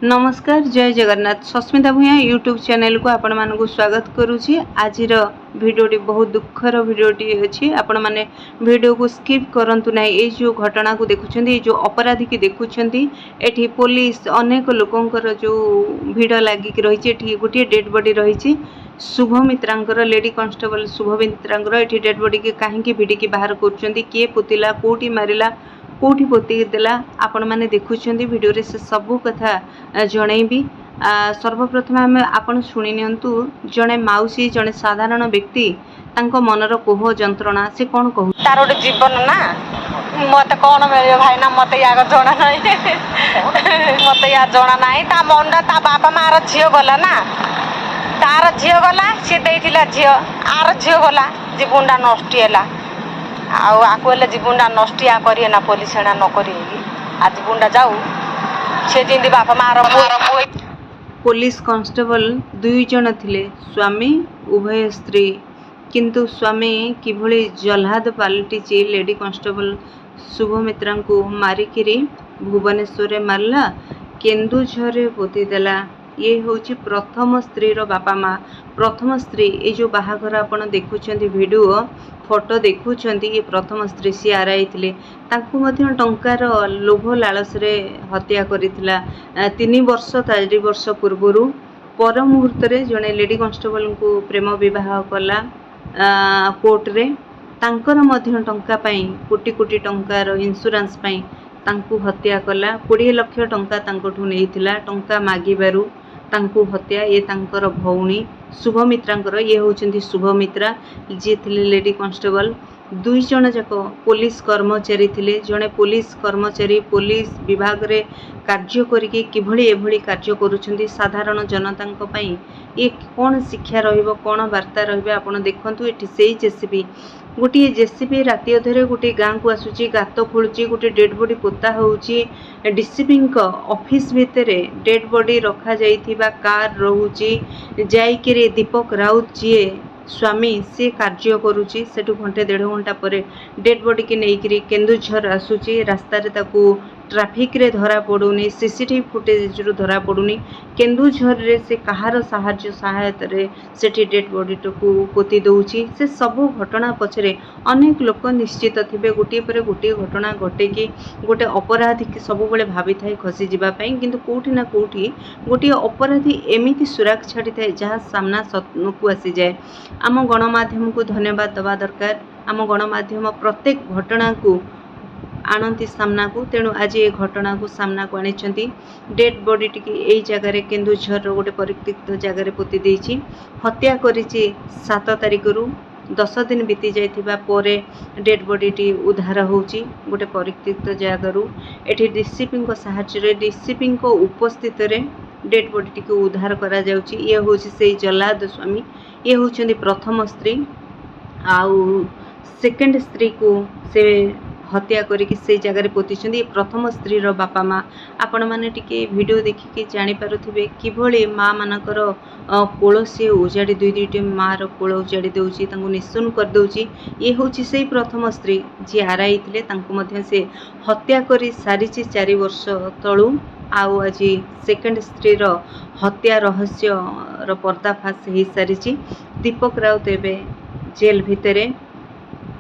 नमस्कार जय जगन्नाथ सस्मिता भूया YouTube channel को आपण मानक स्वागत करुछि। आज भिडियोटी बहुत दुखर भिडियोटी अच्छी आपण माने वीडियो को स्किप करंतु ना। ये जो घटना को देखुछंती जो अपराधी की देखुछंती एठी पुलिस अनेक लोकंकर जो भिड़ लागिक रही एठी गोटे डेड बॉडी रही शुभमित्रांकर लेडी कांस्टेबल शुभमित्रांकर एठी डेड बॉडी के काहेकि भिडिकी बाहर करछंती किए पुतिला कोठी मारिला कोठी पोती देला आपण माने देखुछंती वीडियो रे से सब कथा जणैबी। सर्वप्रथम आम आपण शुणी नियंतु जणे माउसी जणे साधारण व्यक्ति तांको मनर कोह जंत्रणा से कौन कहू तार गोटे जीवन ना मत कौन मिले भाई ना मत या जना ना मत या जना ना ता मंडा ता बापा मार झील गला ना तार झील गला सी देइथिला झील आर झील गला जीवनटा नष्ट हैला आकुले जीवनटा नष्टिया करिए ना पुलिस एना न करी आ जीवनटा जाऊ से जिंदी बापा मार पुलिस कांस्टेबल दुई जन थिले स्वामी उभय स्त्री किंतु स्वामी किभली जल्हाद पालटिची लेडी कांस्टेबल शुभमित्रा को मारिकी भुवनेश्वर मारला केन्दुझर पोती देला। ये होची प्रथम स्त्री रो बापा माँ प्रथम स्त्री ये जो बाहाघर आपण देखुछंती वीडियो फोटो देखुछंती ये प्रथम स्त्री सी आरआई थिले तांकु मध्य टंकार लोभ लालस रे हत्या करितला 3 वर्ष 4 वर्ष पूर्वरु पर मुहूर्त रे जने लेडी कांस्टेबल को प्रेम विवाह कला कोर्ट रे तांकर मध्य टंका पई कोटी कोटी टंकार इंश्योरेंस पई तांकु हत्या कला 20 लाख टंका तांकठु नेइथिला टंका मागिबारु तांकु हत्या ये तांकर भौणी शुभमित्रांकर ये होचंती शुभमित्रा जे थिले लेडी कांस्टेबल दुई जन जाक पुलिस कर्मचारी थिले जने पुलिस कर्मचारी पुलिस विभाग रे कार्य करिके किभली एभली कार्य करूछंती साधारण जनतांक पई ये कोन शिक्षा रहिबो कोन वार्ता रहिबो आपण देखंतु एठी सेही जेसीबी गोटे जेसीबी राति अधरे गोटे गाँ को आसुची गात खोलुची गोटे डेड बॉडी पोता होउची डीसीपी ऑफिस भितरे डेड बॉडी रखा जाइथिबा कार रहूची जाइके दीपक राउत जी स्वामी से कार्य करुची सेठु घंटे 1.5 घंटा पर डेड बॉडी की नेइकरी केन्दुझर आसुची रास्ता रे ताकू ट्रैफिक रे धरा पड़ुनी सीसीटीवी फुटेज रु धरा पड़ुनी केन्दुझर रे से कहार साहाय्य सहायता रे सेठी डेड बॉडी को पोती दउची से सब घटना पछरे अनेक लोक निश्चित थिबे गोटे पर गोटे घटना घटे कि गोटे अपराधी के सब बेले भाबी थाए खसी जिबा पई किंतु कोठी ना कोठी गोटे अपराधी एमिति सुरक्षा छाड़ी थाए जहाँ सामना को आसी जाए। आम गणमाध्यम को धन्यवाद दबा दरकार। आम गणमाध्यम प्रत्येक घटना को आणती सामना को तेणु आज ये घटना को सामना को आनी डेड बॉडी टी यही जगार केन्दुझर गोटे परित्यक्त जगार पोती देछि हत्या करिछि 7 तारिख रु 10 दिन बीती जाइथिबा परे डेड बॉडी टी उद्धार होउछि गोटे परित्यक्त जगारु एठी डीसीपी को सहायता रे डीसीपी को उपस्थित रे डेड बॉडी टी को उद्धार करा जाउछि। ये होउछि सेही जल्लाद स्वामी ये होउछन्ती प्रथम स्त्री आउ सेकंड स्त्री को से हत्या करिक से जगह पोती प्रथम स्त्री रो बापा माँ आपण मैंने टिके वीडियो देखिके जानी पारुथिबे किभली माँ मानकर कोल से उजाड़ी दुईटी माँ रो कोल उजाड़ी दउची तांको निशुन कर दउची। ये होची से प्रथम स्त्री जी आरआई थिले तांको मध्य से हत्या करी सारिची 4 वर्ष तळु आउ आज सेकंड स्त्री रो हत्या रहस्य रो पर्दाफाश हो सारी दीपक राउत एबे जेल भितरे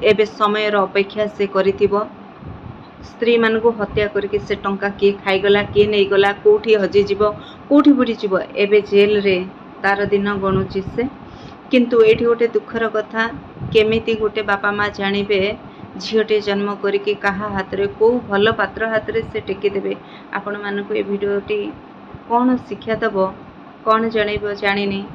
एबे समय अपेक्षा से करिथिबो स्त्री मान को हत्या करके से टंका किए खाईगला किए नहीं गला कोठी हजि जीव कोठी बुड़ी जीव एबे जेल रे तार दिन गणुची से किंतु एठी गोटे दुखर कथा केमिति गोटे बापा माँ जानिबे झीटे जन्म करके कहा हाथ रे को भल पात्र हाथ रे से टेकी देबे। आपण मानको ए भिडियोटी कौन शिक्षा दब कौन जनइब जानिनी